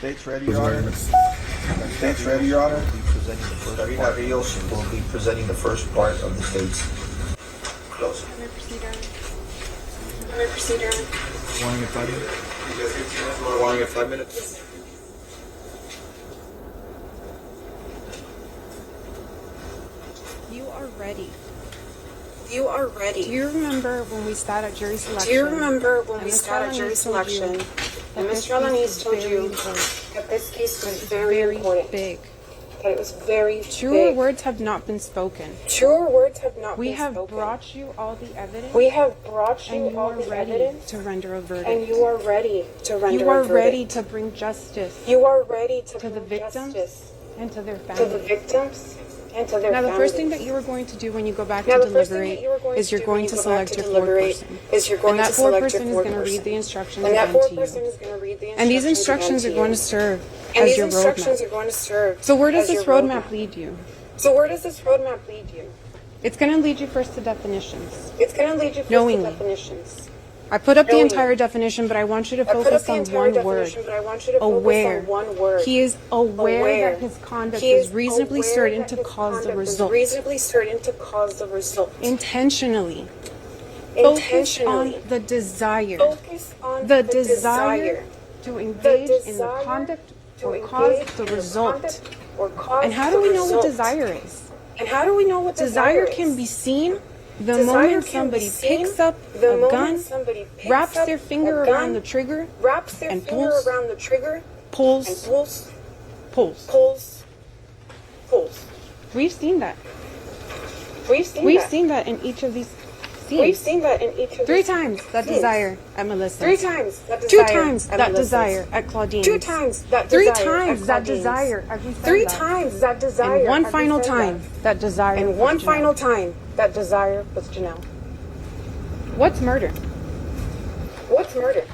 State's ready, Your Honor. State's ready, Your Honor. Karina Rios will be presenting the first part of the state's closing. May I proceed, Your Honor? Warning at 5 minutes. Warning at 5 minutes. You are ready. You are ready. Do you remember when we sat at jury selection? Do you remember when we Ms. sat at jury Alanis told you selection that and this Mr. Alanis case told was you very important, that this case that was it's very important, big? that it was very Truer big. words have not been spoken. Truer words have not We been have spoken. brought you all the evidence, We have brought and you you all are the ready evidence, to render a verdict. and you are ready to render You are a verdict. ready to bring justice You are ready to to the bring victims justice and to their to the families. victims and to their Now, the families. first thing that you are going to do when you go back Now, to the first thing deliberate that you are going is to you're do going when to you go back select to your deliberate foreperson. is you're going And that to select foreperson your is going to foreperson. read the instructions And that again to foreperson you. is going to read the And these instructions instructions are again going to to you. serve And as these your instructions roadmap. are going to serve So where does as this your roadmap lead you? So where does this roadmap lead you? It's going to lead you first to definitions. It's going to lead you first Knowingly. to definitions. I put up the Knowingly. entire definition, but I want you to I put up focus the on entire one definition, word. but I want you to Aware. focus on one word. He is aware Aware. that his conduct He is reasonably aware certain that to his cause the conduct is result. reasonably certain to cause the result. Intentionally. Focus Intentionally. on the desire. Focus on The the desire to engage in the desire conduct to or cause engage the in the result. conduct or cause And how the do we know what result. desire is? And how do we know what Desire is? can be seen the Desire moment can somebody be seen picks up the a moment gun, somebody picks wraps up their finger a gun, around the trigger, wraps their and finger pulls, around the trigger, and pulls, pulls, pulls. pulls. We've seen that. We've seen We've that. seen that in each of these We've scenes. seen that in each of Three these times that scenes. desire at Melissa. 3 times that Two desire times at that Melissa's. desire at Claudine. 2 times that Three desire times at that Claudine's. desire at Griselda. 3 times that desire And one at final Griselda. time that desire And was one Janelle. final time that desire was Janelle. What's murder? What's murder?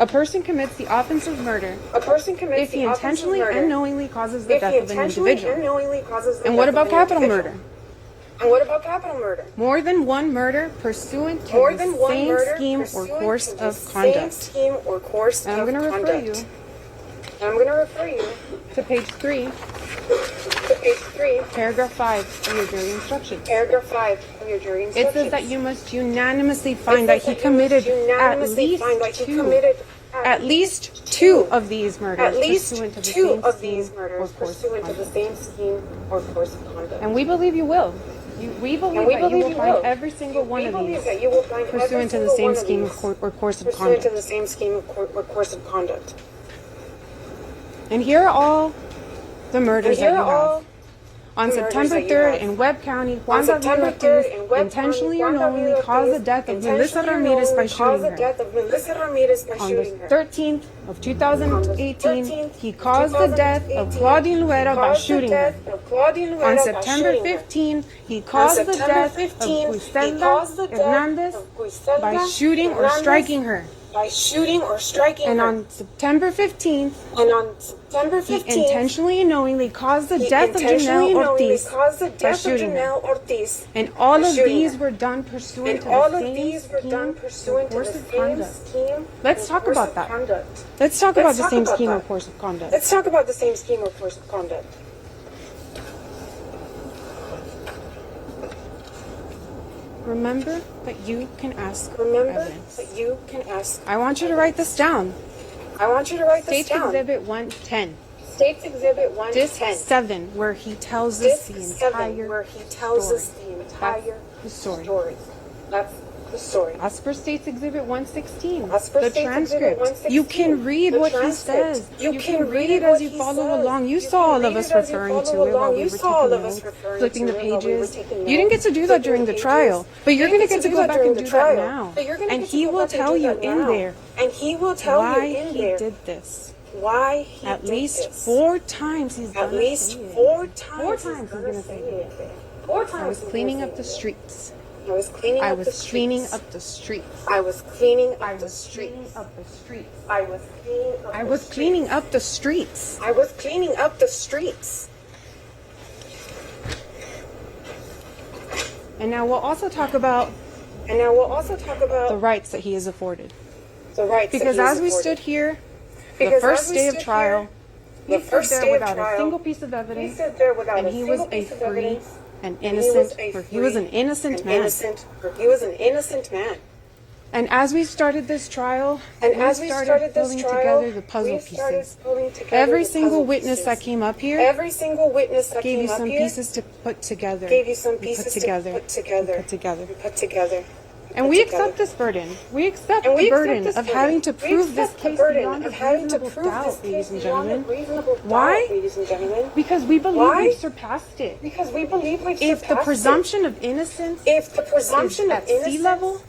A person commits the offense of murder A person commits if he the offense of intentionally murder and knowingly causes the if death he of an intentionally and individual. knowingly causes the And what death about of an capital individual. murder? And what about capital murder? More than one murder pursuant to More the than one same scheme scheme or pursuant course to the of same conduct. scheme or course And I'm of going to refer conduct. you And I'm going to refer you to page 3, to page 3, paragraph 5 of your jury instructions. paragraph 5 of your jury It instructions. says that you must unanimously It find that says he you must committed unanimously find that he two committed at least two of these murders at least pursuant to the 2 same of scheme these or murders course of pursuant to the conduct. same scheme or course of conduct. And we believe you will. We believe we that believe you will you find will. every single one We of believe these that you will find every pursuant to the single same one of scheme these or course of pursuant to conduct. the same scheme or course of conduct. And here are all the And murders that here you are all have. On the murders September that you 3rd have. in Webb County, Juan On September David 3rd Ortiz in Webb intentionally County, or Juan knowingly David caused the Ortiz death of Melissa intentionally or Ramirez by knowingly caused shooting the her. death of Melissa Ramirez by On shooting the her. 13th of 2018, 13th he caused the death of 2018, Claudine Luera by caused the shooting her. death of Claudine Luera On by September shooting her. 15th, he caused the September death 15th, of he Griselda caused the death Hernandez of Griselda by shooting or Hernandez striking her. by shooting or striking And her. on September 15th, And on September he 15th, intentionally and knowingly caused the he death of intentionally Janelle and knowingly Ortiz caused the by death of shooting her. Janelle Ortiz. And all by of shooting these her. were done pursuant And to all the of same these were done scheme pursuant or to course the of same conduct. scheme. Let's and talk course about of that. Conduct. Let's talk Let's about the talk same about scheme or that. course of conduct. Let's talk about the same scheme or course of conduct. Remember that you can ask Remember evidence. that you can ask. I want you to write this down. I want you to write this States down. Exhibit 110. States Exhibit 110. Disc 7, where he tells us Disc the 7, entire where he tells story. us the entire the story. story. That's the story. As for States Exhibit 116, As for the States Exhibit transcript, 116, you can read the what he transcript. says. You can read read it as what you he follow says. along. You You saw can all of read us it as you referring follow to it while along. we You were saw all taking of us notes, referring flipping to the it while we were pages. taking You didn't notes, get to do that during the flipping trial, pages. but you're You going to didn't get to do go that back during and the do trial, that now. but you're gonna And get to he go will back and tell do you that in now. there And he will tell why you in he there did this. why he At did least this. 4 times he's At gonna least say it. 4 times. 4 he's times he's gonna gonna say it. 4 times. I was he's cleaning gonna up the say it. streets. I was cleaning I up the was streets. cleaning up the streets. I was cleaning I up the was cleaning streets. up the streets. I was cleaning up I the was streets. cleaning up the streets. I was cleaning up the streets. And now we'll also talk about And now we'll also talk about the rights that he is afforded. the rights Because that he as is we afforded. stood here, the Because first as we day of stood trial, here, The first day of without trial, a single piece of he evidence, stood there without and a he was single a piece of free evidence. and And he was innocent, a or he was an free innocent and man. He was an innocent man. And as we started this trial, And we as we started this pulling trial, together the puzzle we started pieces. pulling together Every the single puzzle witness pieces. that came up here Every single witness that gave came you up some here pieces to put together. gave you some We pieces put to together. put together. We put together. We put together. And put we together. accept this burden. We accept And the we accept burden this of burden. having to We prove this accept the case burden beyond a of having to reasonable prove doubt, this ladies case and beyond a gentlemen. reasonable Why? doubt, ladies and gentlemen. Because we believe Why? we've surpassed it. Because we believe we've If the surpassed presumption of innocence it. If the presumption is of at innocence sea level,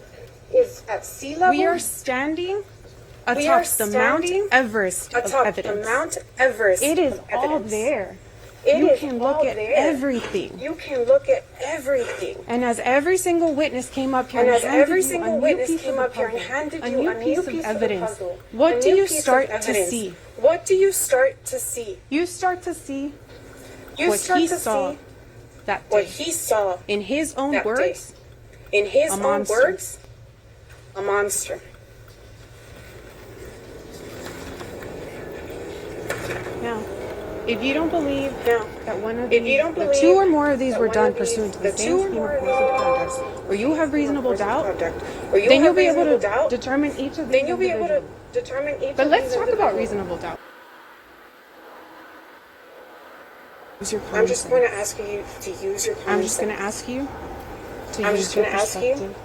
is at sea level, we are standing We are atop the Mount standing Everest of atop the evidence. Mount Everest It is of all evidence. there. It You is can all look at there. everything. You can look at everything. And as every single witness came up here And and as handed every you single a new witness piece came of the up here and puzzle, handed a you new a new piece of piece of the evidence, puzzle, what a do new you piece of start to evidence, see? What do you start to see? You start to see You what start he to saw see that what day. he saw In his own that words, day. In his a own monster. words, a monster. now, if you don't believe Now, that one of if these, you don't the believe two or more of these that were one done of these- pursuant to the the two same or scheme more of of course of these conduct, or you have reasonable doubt, or you then have you'll be able reasonable to doubt, determine each of then these you'll be able to individually. determine each But of let's these talk about individually. reasonable doubt. Use your I'm common just going to sense. ask you to use your common I'm just going to sense. ask you to I'm use just your gonna ask you perspective.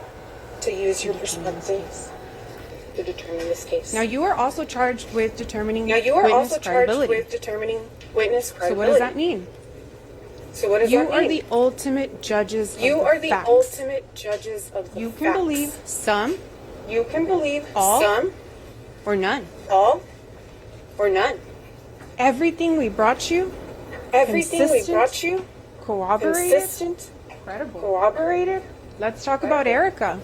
to use your to determine this perspective case. to determine this case. Now, you are also charged with determining Now, you are witness also charged credibility. with determining witness So credibility. what does that mean? So what does You that are mean? the ultimate judges You of are the the facts. ultimate judges of the You can facts. believe some You can believe all, some, or none. all, or none. Everything we brought you, Everything we Consistent, brought you, corroborated, consistent, credible. corroborated. Let's talk about Erica.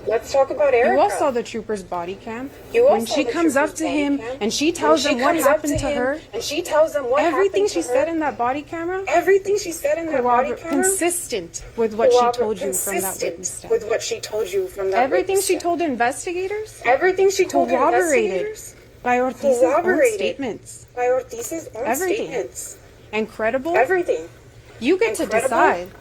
Let's talk about Erica. You all saw the trooper's body cam. You all When saw she the comes up trooper's to body him cam. and she When tells she him what comes up happened to him her, and she tells them what everything happened she to said her, in that body camera, everything she said in that body camera, consistent with what she told you from that consistent witness stand. with what she told you from that Everything witness she stand. told investigators, Everything she told corroborated investigators by Ortiz's own corroborated statements. by Ortiz's own Everything. statements. And credible, Everything. you get to Incredible. decide. You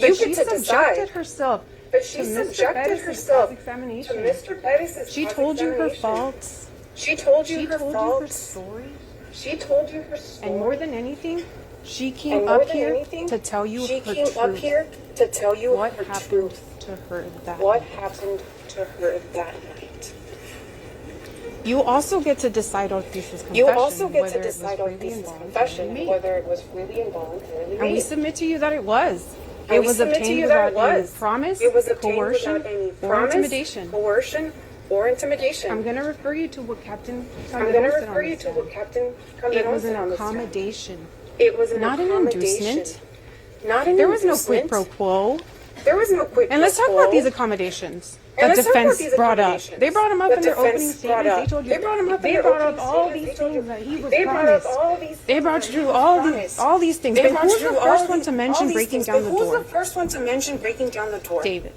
But get she to subjected decide. herself But to she Mr. subjected Pettis' herself to cross-examination. Mr. Pettis' She told you her cross-examination. faults. She told you She her told you her faults. story. She told you her story. And more than anything, she And came more up than here anything, to tell you she her came truth. up here to tell you What her happened truth. to her that What night. happened to her that night? You also get to decide Ortiz's confession. You also get whether to it was decide really on this involuntarily confession made. whether it was really involuntarily And we made. submit to you that it was. And It we was submit to obtained you that without it any was. promise, It was obtained coercion, without any or promise, intimidation. coercion, or intimidation. I'm going to refer you to what Captain I'm going to Calderon said refer on you this to stand. what Captain It Calderon was said an on this stand. accommodation. It was an Not an accommodation. inducement. Not an There was no inducement. quid pro quo. There was no quid And let's pro talk about quo. these accommodations And that let's talk about defense these brought up. accommodations. They brought them up The in their opening defense brought statements. up. They told you. They brought 'em up in They their brought up opening all statements. these They told you. things that he was They brought up promised. all these They things brought that you he was all promised. these things. They But brought who's the you all first one these- to all mention these breaking things. down the But door? Who's the first one to mention breaking down the door? David.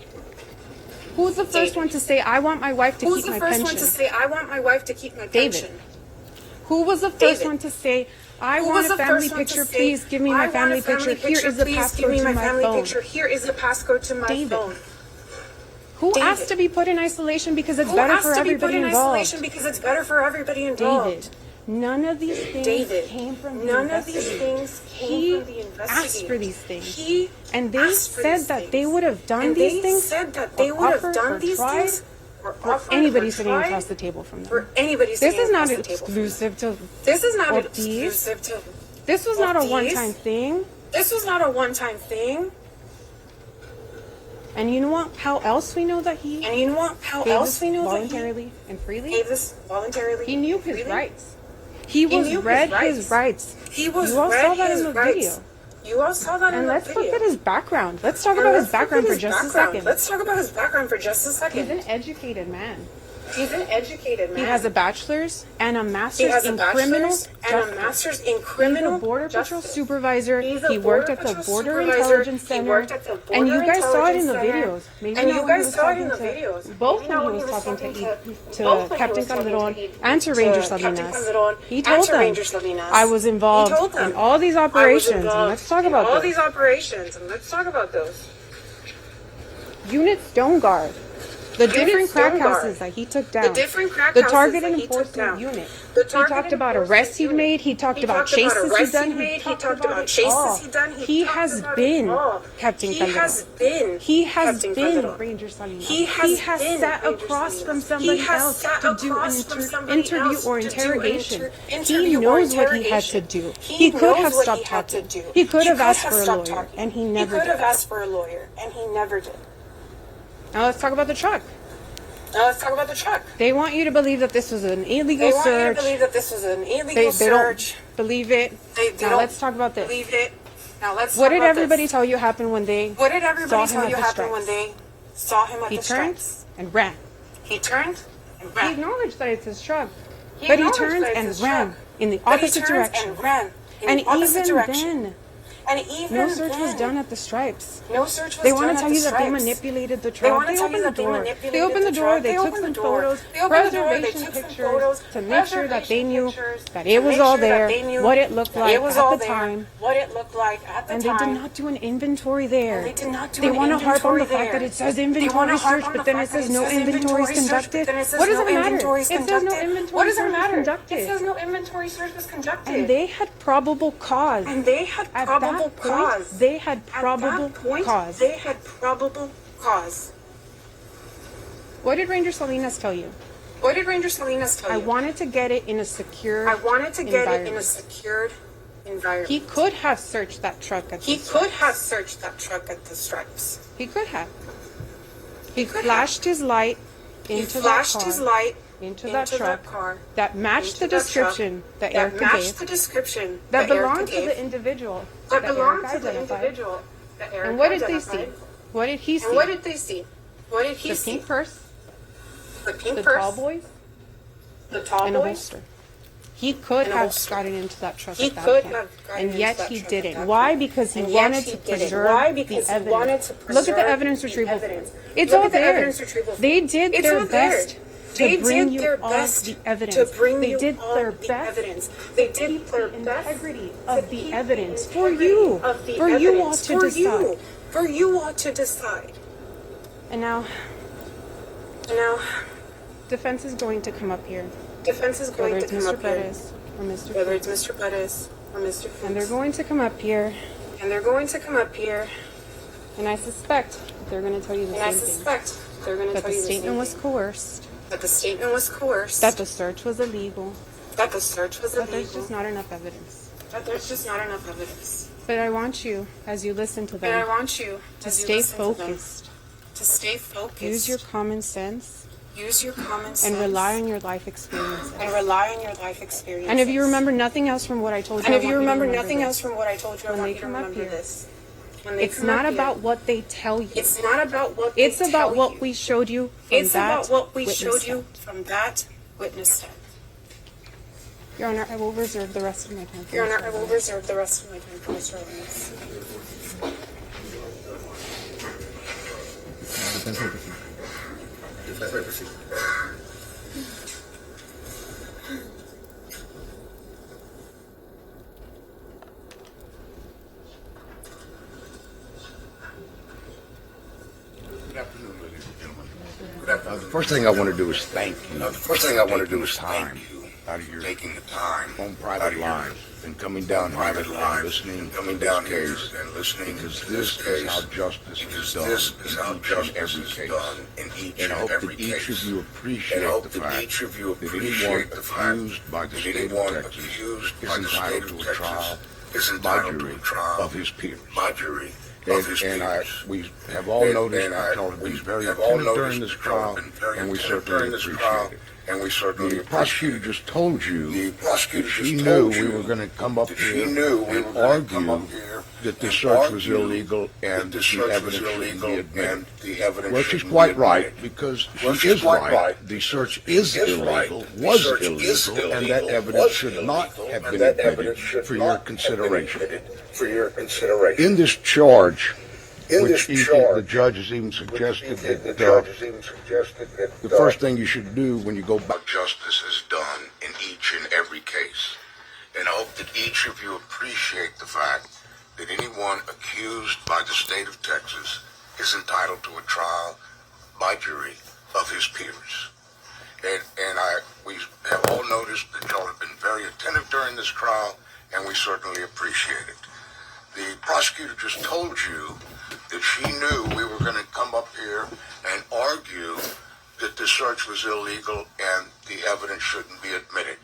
Who's the first David. one to say, I want my wife to Who's keep the my first pension? one to say, I want my wife to keep my David. pension? Who was the first David. one to say, I Who want was a the family first one to picture, say, please give me "I my want a family picture. Here is the please give passcode me to my my family phone. picture. Here is the passcode to my David. phone." Who David. asked to be put in isolation because it's Who better asked for to be put everybody in involved? isolation because it's better for everybody involved? David. None of these things David, came from the none of these investigator. things came He from the investigator. asked for these things. He And they asked for said these that things. they would have done And these they things said that they or would have offered done or these tried things or for offered anybody or sitting tried across the table from them. for anybody This sitting is not across the table. exclusive to This is not Ortiz. exclusive to. This was not a Ortiz. one-time thing. This was not a one-time thing. And you know what? How else we know that he And you know what? How gave else this we know that voluntarily and he freely? gave this voluntarily? He knew his freely? rights. He was knew his read rights. his rights. He was You all read saw that his in the rights. video. You all saw that in And the let's video. look at his background. Let's talk And about his let's look background at for his just a background. second. Let's talk about his background for just a He's second. an educated man. He's an educated man. He has a bachelor's and a He master's has a in criminal bachelor's and a justice. master's in He's criminal a Border Patrol justice. supervisor. He's a He worked Border at the Patrol Border supervisor. Intelligence He Center. worked at the Border And you guys saw it in the Intelligence videos. Maybe And not you when he guys was saw it talking in the to videos. both Maybe when not he was talking to both when he Captain was talking Calderon to and to Ranger Captain Salinas. Calderon He and told to them, Ranger Salinas. I was He involved told them, in all these I was operations. And involved let's talk in about all this. these operations, and let's talk about those. Unit Stone Guard. The Unit different crack Stone Guard. houses that he took down. The different crack The houses targeted that he took enforcement down. unit. The He targeted talked about enforcement arrests he'd unit. made. He talked He about talked about chases he'd arrests done. he made. He talked about about it chases all. he'd done. He talked has about been it all. Captain He Calderon. has been. He has Captain been Calderon. Ranger Salinas. He has been sat Ranger across Salinas. from He somebody has else sat to do across from somebody interview else or to do interrogation. interview He or knows what he had to interrogation. do. He He could knows have what stopped he had to talking. do. He could have asked have for a stopped lawyer, talking. and he He never could have did. asked for a lawyer, and he never did. Now let's talk about the truck. Now let's talk about the truck. They want you to believe that this was an illegal They want you to search. believe that this was an illegal They search. don't believe it. They Now don't let's talk about this. believe it. Now let's What talk did about everybody this. tell you happened when they What did everybody saw him tell you at the happened when stripes? they saw him at He the turned stripes? and ran. He turned and He ran. acknowledged that it's his truck, He but he acknowledged turned that it's and his ran truck. in the But he opposite turned direction. and ran in And the opposite even direction. then, And even no search was then, done at the stripes. No search was They done want at to tell the you that they stripes. manipulated the They truck. want to They tell you opened the that they door. manipulated They opened the door. truck. They took opened some the door. photos, They opened the door. They preservation took some pictures photos, to make sure that they preservation knew pictures that to it was make all sure that there, they knew what it looked that like it was at all the there, time. what it looked like at the And time. they did not do an inventory there. They did not do They an want to harp on inventory the fact there. that it says They wanna inventory harp search, on but the then it fact that says it no says inventory is inventory search, conducted. but then it says What does no it matter? inventory It is says no conducted. inventory What does it search was matter? It conducted. says no inventory search was conducted. And they had probable cause. And they had At probable that point, cause. they had At probable that point, cause. They had probable cause. What did Ranger Salinas tell you? What did Ranger Salinas tell I you? wanted to get it in a secure I wanted to get it in a environment. secured environment. He could have searched that truck at He the could stripes. have searched that truck at the stripes. He could have. He could flashed his light He into flashed that car, his light into that truck car that matched the into that truck description that that Erica matched gave, the description that Erica belonged to gave, the individual that belonged Erica to the identified. individual that Erica And what did they see? identified. What did he see? And what did they see? What did he The see? pink purse, The pink the purse, tall boys, the tall and a boys. holster. He could And a have holster. gotten into that truck He at that could point. have gotten And into yet that he truck at didn't. that Why? point. Because he And yet wanted he to didn't. preserve Why? the Because he evidence. wanted to Look at preserve the evidence the retrieval. evidence. It's Look all at the there. evidence retrieval. They did It's their all there. best They to bring did you their all best the evidence. to bring They you did all their the best evidence. They to did keep their the best integrity to of the keep evidence the for integrity you, of the for you all evidence to for decide. you, for you all to decide. And now, And now, defense is going to come up here, defense is going whether to it's come Mr. up here, Pettis or Mr. whether Fitz. it's Mr. Pettis or Mr. Fitz. And they're going to come up here, And they're going to come up here, and I suspect they're going to tell you the and I same thing. suspect they're going to That tell the you the same statement was thing. coerced, That the statement was coerced. that the search was illegal, That the search was that there's illegal. just not enough evidence. That there's just not enough evidence. But I want you, as you listen to But I them, want you to as you stay listen to them, focused. to stay focused. Use your common sense Use your common sense and rely on your life experiences. and rely on your life experiences. And if you remember nothing else from what I told you, And I if you want to remember remember nothing this. else from what I told you, I When want they you to come up remember here, this. When they It's come not up about here, what they tell you. It's not about what It's they about tell what you. we showed you from It's that about what we witness showed you stand. from that witness stand. Your Honor, I will reserve the rest of my time for Your Mr. Honor, I will Rodriguez. reserve the rest of my time for Mr. Rodriguez. Good afternoon, ladies and gentlemen. The first thing I want to do is thank you. The first thing I want to do is time thank you out of your taking the time own out private of your lives and coming down here private and lives listening and to coming this down here case, and listening because to this this is how case, justice is because done this is how in each and justice every is case. done in each And I hope every that each case. of you appreciate And I hope the that fact each of you that appreciate anyone the fact accused by the that state of anyone Texas accused is by the state entitled of to a trial Texas is by entitled to jury a trial of his peers. by jury of his And peers. we have all noticed And that y'all have been we very have all attentive during noticed this that y'all trial, have been very and we attentive certainly during this trial, appreciate it. and we certainly The prosecutor appreciate it. just told you The prosecutor that she just knew told we you were going to come up that here she knew we were and going to come argue up here that this search was illegal and that the evidence shouldn't be admitted. the evidence Well, she's shouldn't quite be right, admitted. because Well, she she's is quite right. right. The search is Is right. illegal, The was search is illegal, and illegal, that evidence was should not illegal, have and been that admitted evidence should for not your have been consideration. admitted for your consideration. In this charge, In which this even the charge, judge has even suggested the that judge has even suggested that the first thing you should do when you go back. what justice is done in each and every case. And I hope that each of you appreciate the fact that anyone accused by the state of Texas is entitled to a trial by jury of his peers. And we have all noticed that y'all have been very attentive during this trial, and we certainly appreciate it. The prosecutor just told you that she knew we were going to come up here and argue that the search was illegal and the evidence shouldn't be admitted.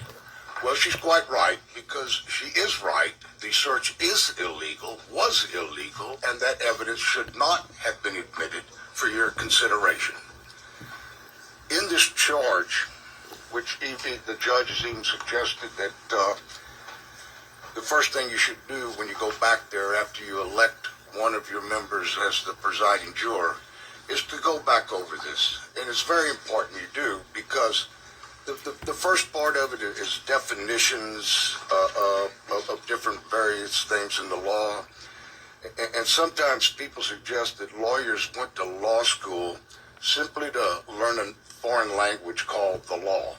Well, she's quite right, because she is right. The search is illegal, was illegal, and that evidence should not have been admitted for your consideration. In this charge, which the judge has even suggested that the first thing you should do when you go back there after you elect one of your members as the presiding juror is to go back over this. And it's very important you do, because the first part of it is definitions of different various things in the law. And sometimes people suggest that lawyers went to law school simply to learn a foreign language called the law.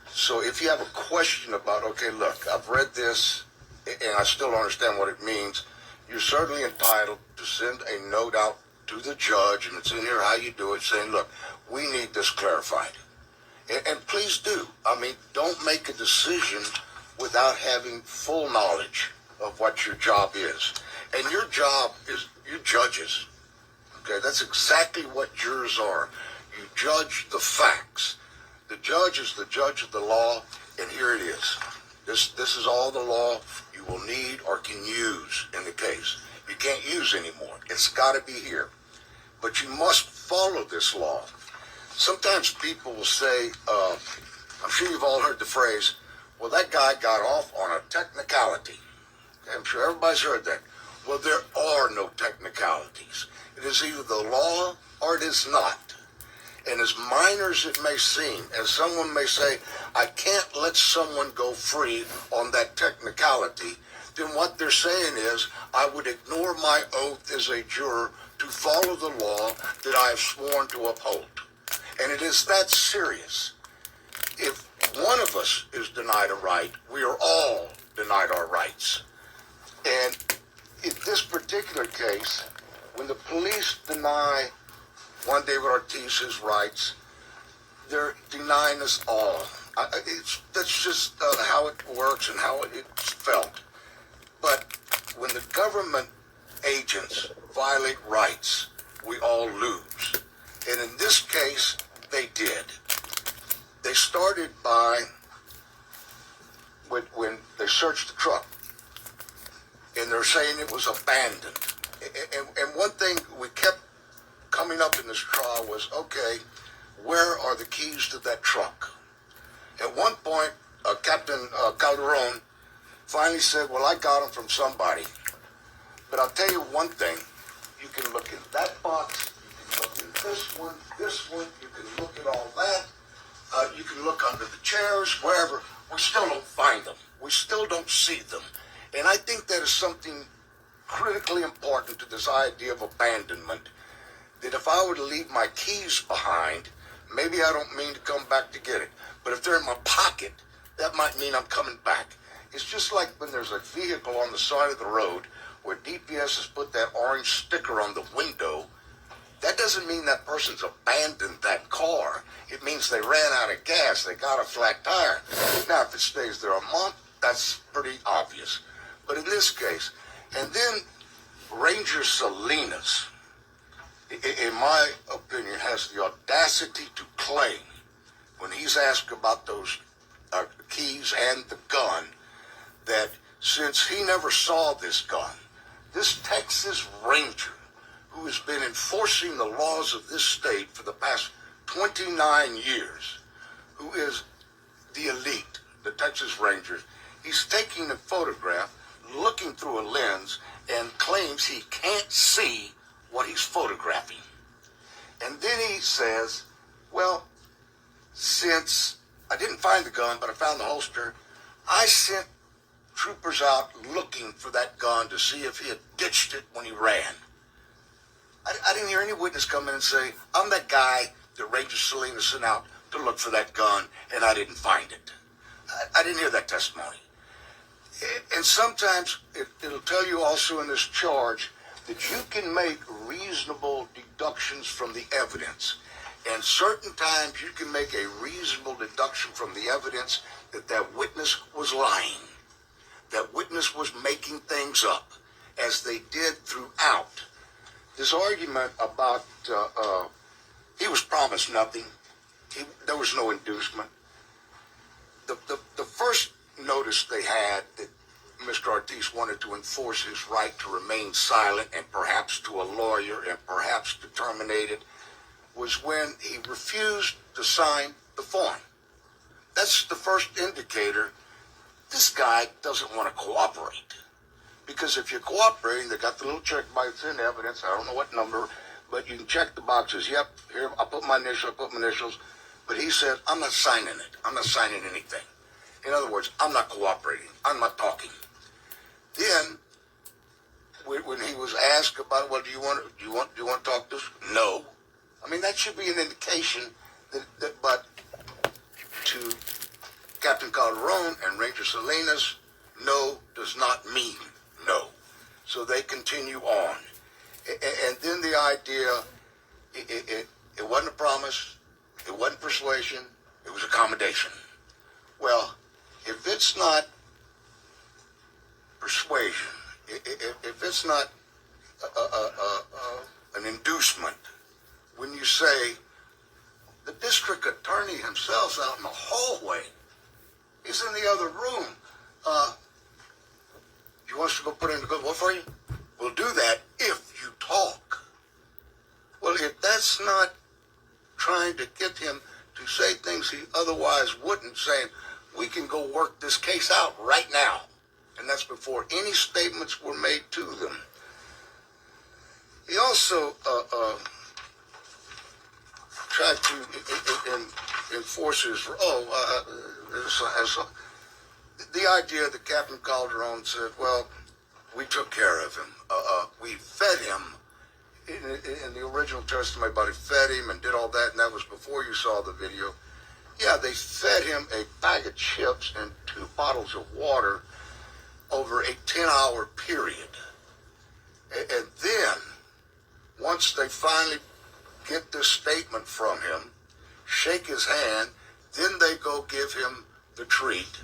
So if you have a question about, okay, look, I've read this and I still don't understand what it means, you're certainly entitled to send a note out to the judge, and it's in here how you do it, saying, look, we need this clarified. And please do. I mean, don't make a decision without having full knowledge of what your job is. And your job is, you judges. Okay, that's exactly what jurors are. You judge the facts. The judge is the judge of the law, and here it is. This is all the law you will need or can use in the case. You can't use anymore. It's got to be here. But you must follow this law. Sometimes people will say, I'm sure you've all heard the phrase, well, that guy got off on a technicality. I'm sure everybody's heard that. Well, there are no technicalities. It is either the law or it is not. And as minor as it may seem, as someone may say, I can't let someone go free on that technicality, then what they're saying is, I would ignore my oath as a juror to follow the law that I have sworn to uphold. And it is that serious. If one of us is denied a right, we are all denied our rights. And in this particular case, when the police deny Juan David Ortiz his rights, they're denying us all. That's just how it works and how it's felt. But when the government agents violate rights, we all lose. And in this case, they did. They started by, when they searched the truck, and they're saying it was abandoned. And one thing we kept coming up in this trial was, okay, where are the keys to that truck? At one point, Captain Calderon finally said, well, I got them from somebody. But I'll tell you one thing. You can look in that box, you can look in this one, you can look at all that. You can look under the chairs, wherever. We still don't find them. We still don't see them. And I think that is something critically important to this idea of abandonment, that if I were to leave my keys behind, maybe I don't mean to come back to get it. But if they're in my pocket, that might mean I'm coming back. It's just like when there's a vehicle on the side of the road where DPS has put that orange sticker on the window. That doesn't mean that person's abandoned that car. It means they ran out of gas, they got a flat tire. Now, if it stays there a month, that's pretty obvious. But in this case, and then Ranger Salinas, in my opinion, has the audacity to claim, when he's asked about those keys and the gun, that since he never saw this gun, this Texas Ranger, who has been enforcing the laws of this state for the past 29 years, who is the elite, the Texas Rangers, he's taking a photograph, looking through a lens, and claims he can't see what he's photographing. And then he says, well, since I didn't find the gun, but I found the holster, I sent troopers out looking for that gun to see if he had ditched it when he ran. I didn't hear any witness come in and say, I'm that guy that Ranger Salinas sent out to look for that gun, and I didn't find it. I didn't hear that testimony. And sometimes it'll tell you also in this charge that you can make reasonable deductions from the evidence. And certain times you can make a reasonable deduction from the evidence that that witness was lying. That witness was making things up, as they did throughout. This argument about he was promised nothing. There was no inducement. The first notice they had that Mr. Ortiz wanted to enforce his right to remain silent and perhaps to a lawyer and perhaps to terminate it was when he refused to sign the form. That's the first indicator this guy doesn't want to cooperate. Because if you're cooperating, they got the little check mark, it's in evidence, I don't know what number, but you can check the boxes. Yep, here, I'll put my initials. But he said, I'm not signing it. I'm not signing anything. In other words, I'm not cooperating. I'm not talking. Then, when he was asked about, well, do you want to talk to us? No. I mean, that should be an indication but to Captain Calderon and Ranger Salinas, no does not mean no. So they continue on. And then the idea, it wasn't a promise, it wasn't persuasion, it was accommodation. Well, if it's not persuasion, if it's not an inducement, when you say the district attorney himself's out in the hallway, he's in the other room, you want us to go put in the good, what for you? We'll do that if you talk. Well, if that's not trying to get him to say things he otherwise wouldn't, saying, we can go work this case out right now. And that's before any statements were made to them. He also tried to enforce his, the idea that Captain Calderon said, well, we took care of him. We fed him. In the original testimony about he fed him and did all that, and that was before you saw the video. Yeah, they fed him a bag of chips and 2 bottles of water over a 10-hour period. And then, once they finally get this statement from him, shake his hand, then they go give him the treat.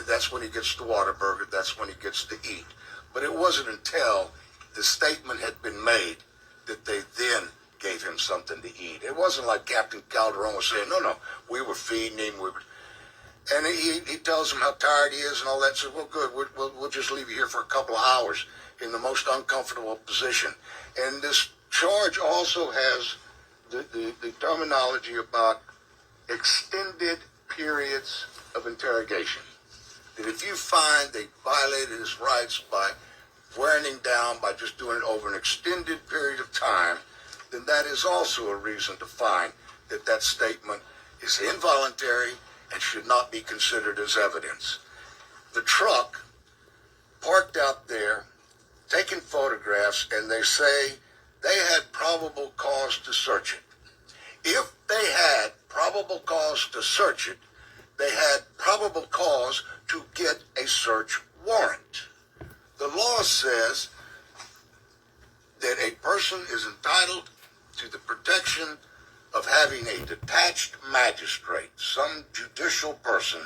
That's when he gets the Whataburger, that's when he gets to eat. But it wasn't until the statement had been made that they then gave him something to eat. It wasn't like Captain Calderon was saying, no, we were feeding him. And he tells him how tired he is and all that. So, well, good, we'll just leave you here for a couple of hours in the most uncomfortable position. And this charge also has the terminology about extended periods of interrogation. That if you find they violated his rights by wearing him down, by just doing it over an extended period of time, then that is also a reason to find that that statement is involuntary and should not be considered as evidence. The truck parked out there, taking photographs, and they say they had probable cause to search it. If they had probable cause to search it, they had probable cause to get a search warrant. The law says that a person is entitled to the protection of having a detached magistrate, some judicial person,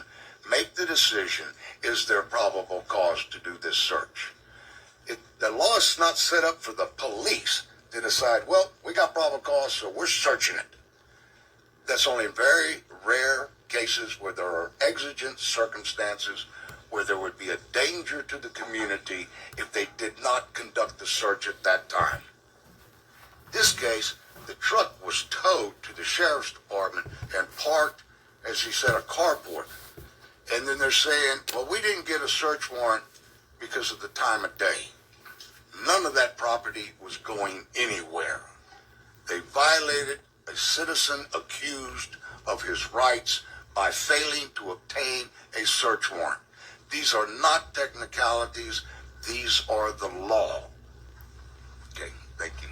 make the decision, is there probable cause to do this search? The law is not set up for the police to decide, well, we got probable cause, so we're searching it. That's only in very rare cases where there are exigent circumstances where there would be a danger to the community if they did not conduct the search at that time. This case, the truck was towed to the sheriff's department and parked, as he said, a carport. And then they're saying, well, we didn't get a search warrant because of the time of day. None of that property was going anywhere. They violated a citizen accused of his rights by failing to obtain a search warrant. These are not technicalities. These are the law. Okay, thank you.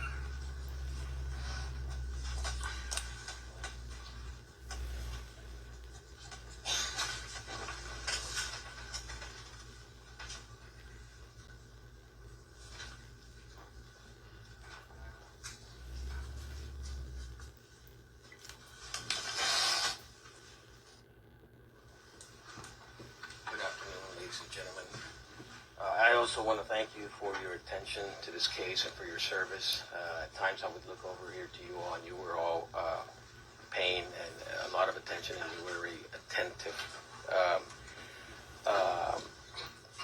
Good afternoon, ladies and gentlemen. I also want to thank you for your attention to this case and for your service. At times I would look over here to you all and you were all paying and a lot of attention and you were very attentive.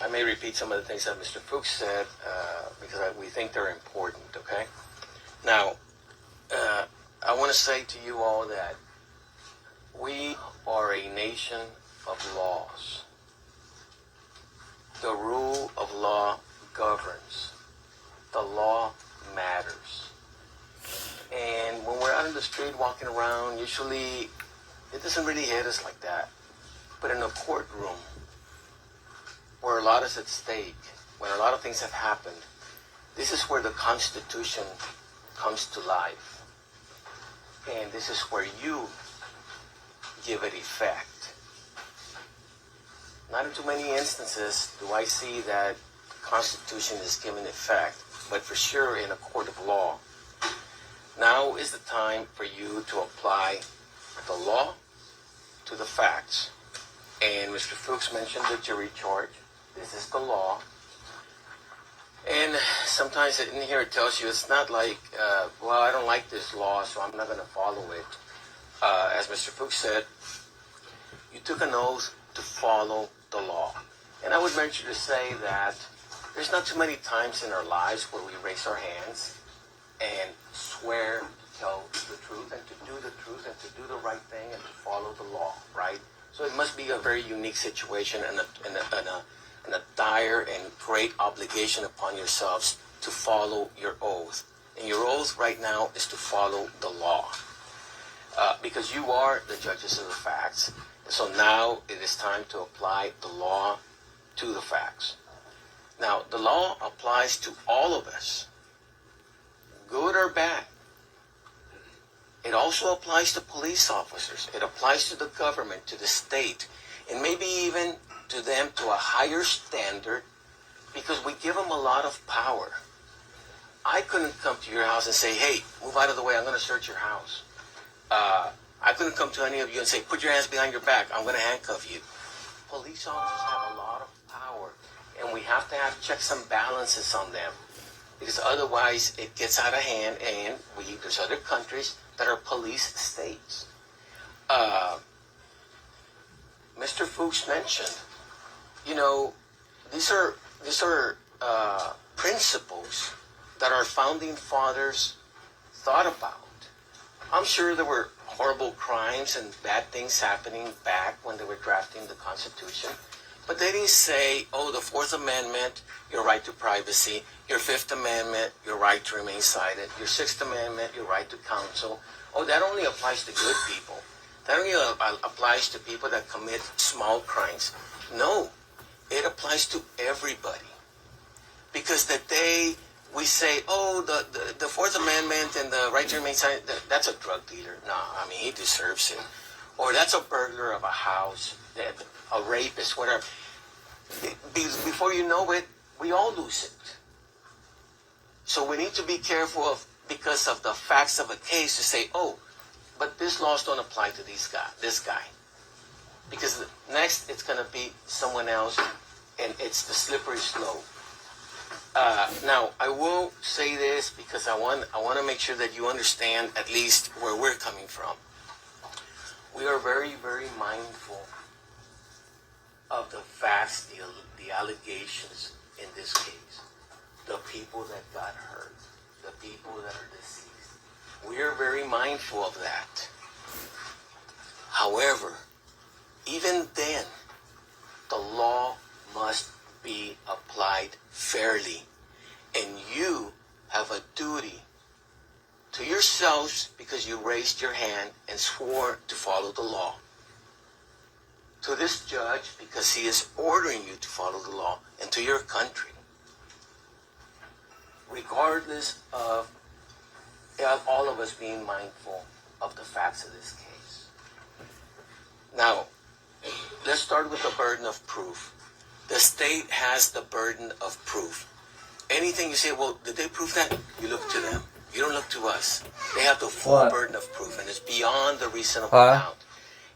I may repeat some of the things that Mr. Fuchs said because we think they're important, okay? Now, I want to say to you all that we are a nation of laws. The rule of law governs. The law matters. And when we're out in the street walking around, usually it doesn't really hit us like that. But in a courtroom, where a lot is at stake, when a lot of things have happened, this is where the Constitution comes to life. And this is where you give it effect. Not in too many instances do I see that the Constitution is given effect, but for sure in a court of law. Now is the time for you to apply the law to the facts. And Mr. Fuchs mentioned the jury charge. This is the law. And sometimes in here it tells you it's not like, well, I don't like this law, so I'm not going to follow it. As Mr. Fuchs said, you took an oath to follow the law. And I would venture to say that there's not too many times in our lives where we raise our hands and swear to tell the truth and to do the truth and to do the right thing and to follow the law, right? So it must be a very unique situation and a dire and great obligation upon yourselves to follow your oath. And your oath right now is to follow the law. Because you are the judges of the facts. And so now it is time to apply the law to the facts. Now, the law applies to all of us, good or bad. It also applies to police officers. It applies to the government, to the state, and maybe even to them to a higher standard because we give them a lot of power. I couldn't come to your house and say, hey, move out of the way, I'm going to search your house. I couldn't come to any of you and say, put your hands behind your back, I'm going to handcuff you. Police officers have a lot of power, and we have to have checks and balances on them because otherwise it gets out of hand, and there's other countries that are police states. Mr. Fuchs mentioned, these are principles that our founding fathers thought about. I'm sure there were horrible crimes and bad things happening back when they were drafting the Constitution, but they didn't say, oh, the Fourth Amendment, your right to privacy, your Fifth Amendment, your right to remain silent, your Sixth Amendment, your right to counsel. Oh, that only applies to good people. That only applies to people that commit small crimes. No, it applies to everybody. Because the day we say, oh, the Fourth Amendment and the right to remain silent, that's a drug dealer. No, I mean, he deserves it. Or that's a burglar of a house, a rapist, whatever. Before you know it, we all lose it. So we need to be careful because of the facts of a case to say, oh, but this laws don't apply to this guy. Because next it's going to be someone else, and it's the slippery slope. Now, I will say this because I want to make sure that you understand at least where we're coming from. We are very, very mindful of the facts, the allegations in this case, the people that got hurt, the people that are deceased. We are very mindful of that. However, even then, the law must be applied fairly. And you have a duty to yourselves because you raised your hand and swore to follow the law. To this judge because he is ordering you to follow the law, and to your country. Regardless of all of us being mindful of the facts of this case. Now, let's start with the burden of proof. The state has the burden of proof. Anything you say, well, did they prove that? You look to them. You don't look to us. They have the full burden of proof, and it's beyond the reasonable doubt.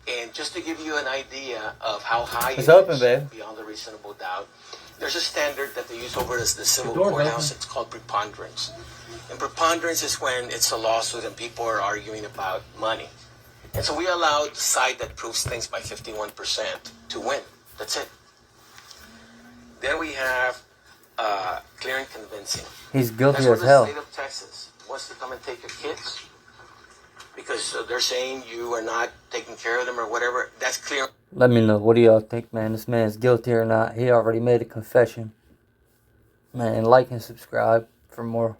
And just to give you an idea of how high It's open, babe. beyond the reasonable doubt, there's a standard that they use over at the civil courthouse. It's called preponderance. And preponderance is when it's a lawsuit and people are arguing about money. And so we allow the side that proves things by 51% to win. That's it. Then we have clear and convincing. He's guilty That's as where hell. the state of Texas wants to come and take your kids because they're saying you are not taking care of them or whatever. That's clear. Let me know. What do y'all think, man? This man's guilty or not? He already made a confession. Man, like and subscribe for more.